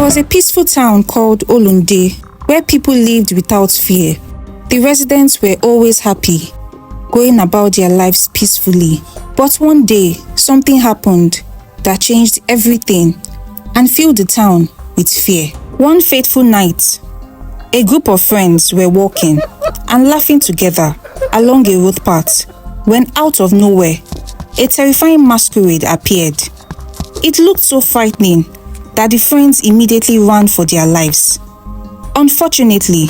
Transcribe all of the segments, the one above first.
was a peaceful town called Olunde where people lived without fear. The residents were always happy, going about their lives peacefully. But one day, something happened that changed everything and filled the town with fear. One fateful night, a group of friends were walking and laughing together along a road path when out of nowhere, a terrifying masquerade appeared. It looked so frightening that the friends immediately ran for their lives. Unfortunately,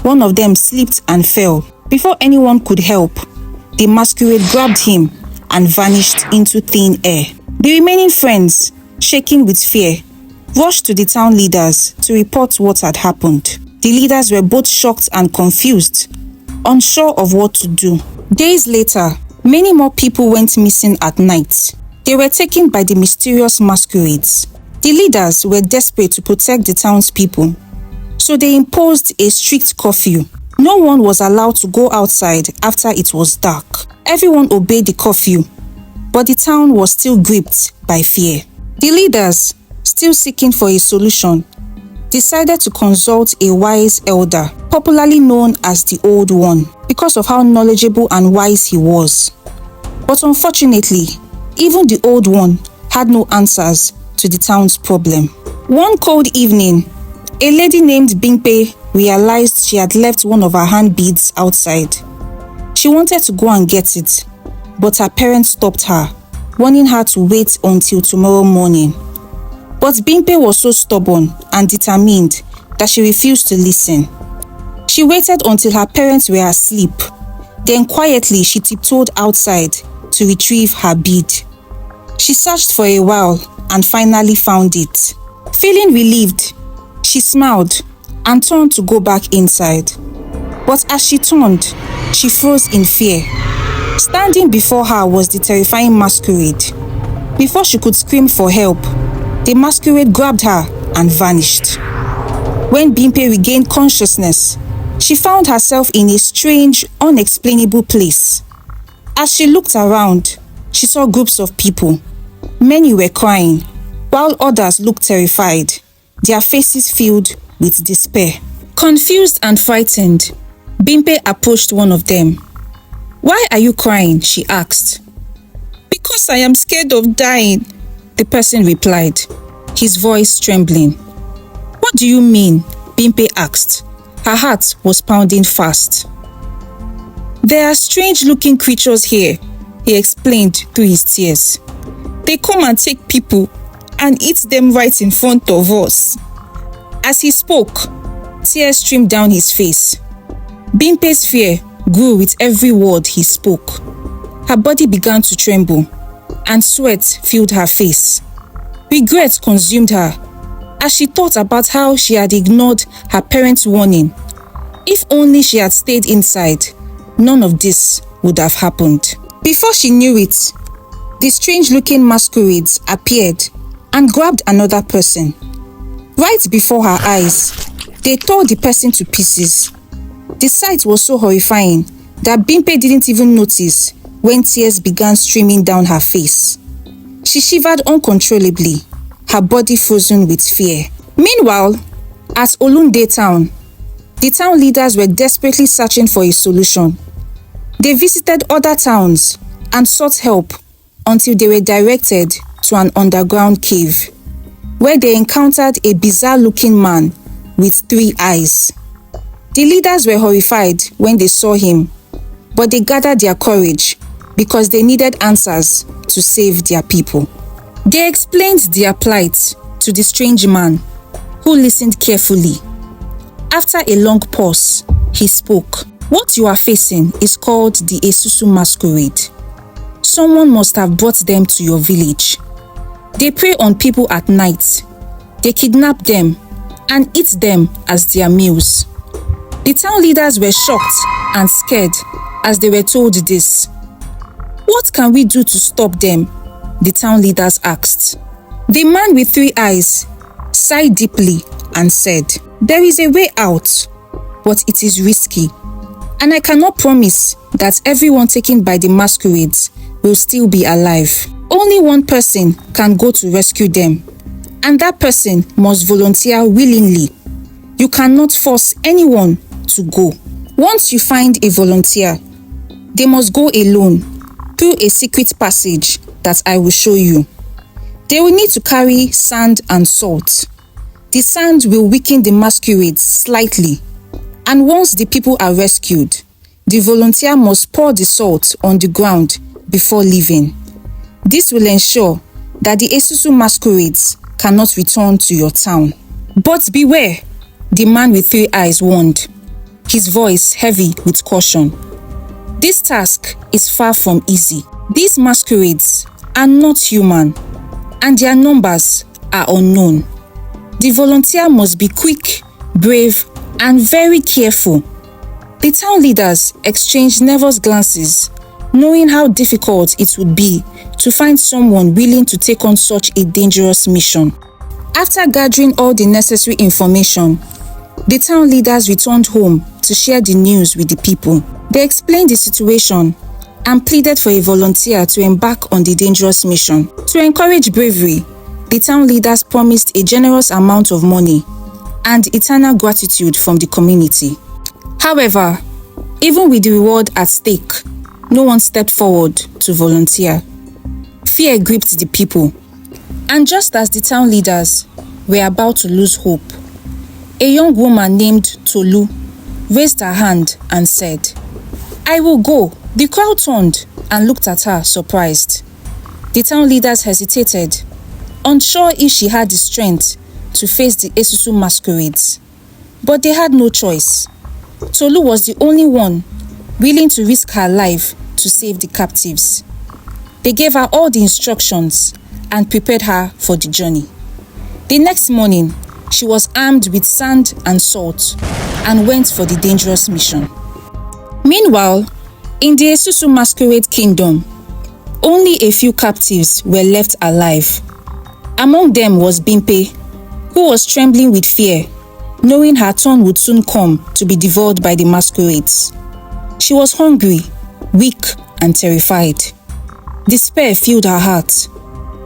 one of them slipped and fell. Before anyone could help, the masquerade grabbed him and vanished into thin air. The remaining friends, shaking with fear, rushed to the town leaders to report what had happened. The leaders were both shocked and confused, unsure of what to do. Days later, many more people went missing at night. They were taken by the mysterious masquerades. The leaders were desperate to protect the townspeople, so they imposed a strict curfew. No one was allowed to go outside after it was dark. Everyone obeyed the curfew, but the town was still gripped by fear. The leaders, still seeking for a solution, decided to consult a wise elder, popularly known as the Old One, because of how knowledgeable and wise he was. But unfortunately, even the Old One had no answers to the town's problem. One cold evening, a lady named Bimpe realized she had left one of her hand beads outside. She wanted to go and get it, but her parents stopped her, warning her to wait until tomorrow morning. But Bimpe was so stubborn and determined that she refused to listen. She waited until her parents were asleep. Then quietly she tiptoed outside to retrieve her bead. She searched for a while and finally found it. Feeling relieved, she smiled and turned to go back inside. But as she turned, she froze in fear. Standing before her was the terrifying masquerade. Before she could scream for help, the masquerade grabbed her and vanished. When Bimpe regained consciousness, she found herself in a strange, unexplainable place. As she looked around, she saw groups of people. Many were crying, while others looked terrified, their faces filled with despair. Confused and frightened, Bimpe approached one of them. "Why are you crying?" she asked. "Because I am scared of dying," the person replied, his voice trembling. "What do you mean?" Bimpe asked. Her heart was pounding fast. "There are strange-looking creatures here," he explained through his tears. "They come and take people and eat them right in front of us." As he spoke, tears streamed down his face. Bimpe's fear grew with every word he spoke. Her body began to tremble, and sweat filled her face. Regret consumed her as she thought about how she had ignored her parents' warning. If only she had stayed inside, none of this would have happened. Before she knew it, the strange-looking masquerades appeared and grabbed another person. Right before her eyes, they tore the person to pieces. The sight was so horrifying that Bimpe didn't even notice when tears began streaming down her face. She shivered uncontrollably, her body frozen with fear. Meanwhile, at Olunde town, the town leaders were desperately searching for a solution. They visited other towns and sought help until they were directed to an underground cave, where they encountered a bizarre-looking man with 3 eyes. The leaders were horrified when they saw him, but they gathered their courage because they needed answers to save their people. They explained their plight to the strange man, who listened carefully. After a long pause, he spoke. "What you are facing is called the Esusu masquerade. Someone must have brought them to your village. They prey on people at night. They kidnap them and eat them as their meals." The town leaders were shocked and scared as they were told this. "What can we do to stop them?" the town leaders asked. The man with 3 eyes sighed deeply and said, "There is a way out, but it is risky, and I cannot promise that everyone taken by the masquerades will still be alive. Only one person can go to rescue them, and that person must volunteer willingly. You cannot force anyone to go. Once you find a volunteer, they must go alone through a secret passage that I will show you. They will need to carry sand and salt. The sand will weaken the masquerades slightly, and once the people are rescued, the volunteer must pour the salt on the ground before leaving. This will ensure that the Esusu masquerades cannot return to your town. But beware, the man with 3 eyes warned, his voice heavy with caution. This task is far from easy. These masquerades are not human, and their numbers are unknown. The volunteer must be quick, brave, and very careful. The town leaders exchanged nervous glances, knowing how difficult it would be to find someone willing to take on such a dangerous mission. After gathering all the necessary information, the town leaders returned home to share the news with the people. They explained the situation and pleaded for a volunteer to embark on the dangerous mission. To encourage bravery, the town leaders promised a generous amount of money and eternal gratitude from the community. However, even with the reward at stake, no one stepped forward to volunteer. Fear gripped the people, and just as the town leaders were about to lose hope, a young woman named Tulu raised her hand and said, "I will go." The crowd turned and looked at her, surprised. The town leaders hesitated, unsure if she had the strength to face the Esusu masquerades. But they had no choice. Tolu was the only one willing to risk her life to save the captives. They gave her all the instructions and prepared her for the journey. The next morning, she was armed with sand and salt and went for the dangerous mission. Meanwhile, in the Esusu masquerade kingdom, only a few captives were left alive. Among them was Bimpe, who was trembling with fear, knowing her turn would soon come to be devoured by the masquerades. She was hungry, weak, and terrified. Despair filled her heart,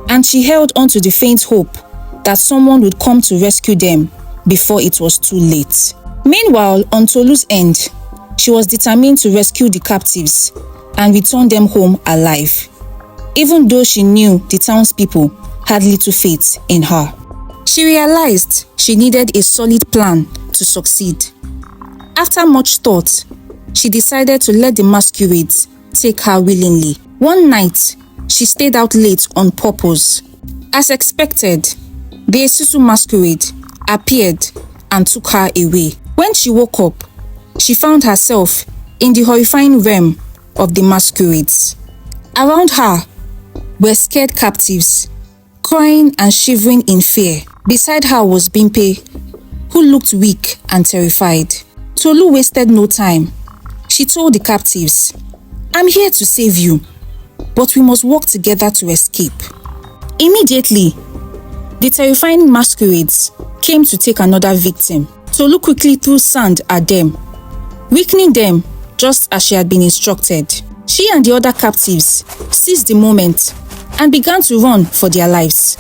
and she held on to the faint hope that someone would come to rescue them before it was too late. Meanwhile, on Tolu's end, she was determined to rescue the captives and return them home alive, even though she knew the townspeople had little faith in her. She realized she needed a solid plan to succeed. After much thought, she decided to let the masquerades take her willingly. One night, she stayed out late on purpose. As expected, the Esusu masquerade appeared and took her away. When she woke up, she found herself in the horrifying realm of the masquerades. Around her were scared captives, crying and shivering in fear. Beside her was Bimpe, who looked weak and terrified. Tolu wasted no time. She told the captives, "I'm here to save you, but we must work together to escape." Immediately, the terrifying masquerades came to take another victim. Tolu quickly threw sand at them, weakening them just as she had been instructed. She and the other captives seized the moment and began to run for their lives.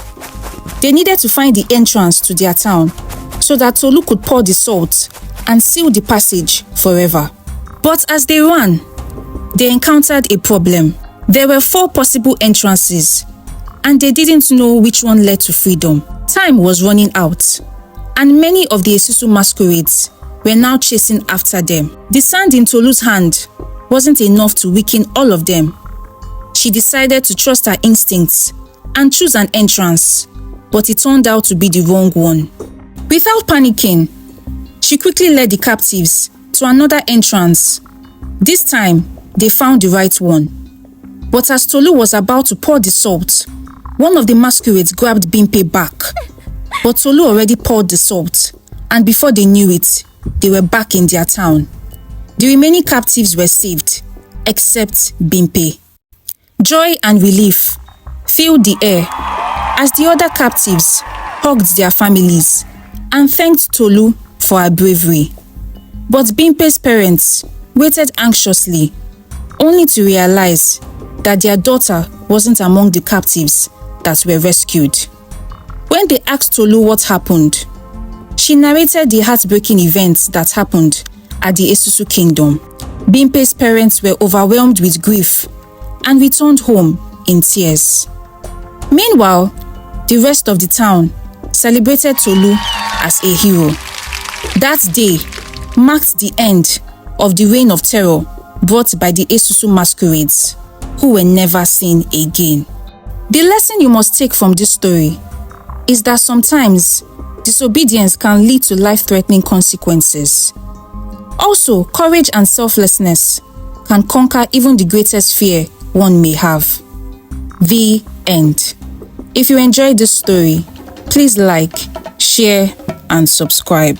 They needed to find the entrance to their town so that Tolu could pour the salt and seal the passage forever. But as they ran, they encountered a problem. There were 4 possible entrances, and they didn't know which one led to freedom. Time was running out, and many of the Esusu masquerades were now chasing after them. The sand in Tolu's hand wasn't enough to weaken all of them. She decided to trust her instincts and choose an entrance, but it turned out to be the wrong one. Without panicking, she quickly led the captives to another entrance. This time, they found the right one. But as Tolu was about to pour the salt, one of the masquerades grabbed Bimpe back. But Tolu already poured the salt, and before they knew it, they were back in their town. The remaining captives were saved, except Bimpe. Joy and relief filled the air as the other captives hugged their families and thanked Tolu for her bravery. But Bimpe's parents waited anxiously, only to realize that their daughter wasn't among the captives that were rescued. When they asked Tulu what happened, she narrated the heartbreaking events that happened at the Esusu kingdom. Bimpe's parents were overwhelmed with grief and returned home in tears. Meanwhile, the rest of the town celebrated Tulu as a hero. That day marked the end of the reign of terror brought by the Esusu masquerades, who were never seen again. The lesson you must take from this story is that sometimes disobedience can lead to life-threatening consequences. Also, courage and selflessness can conquer even the greatest fear one may have. The end. If you enjoyed this story, please like, share, and subscribe.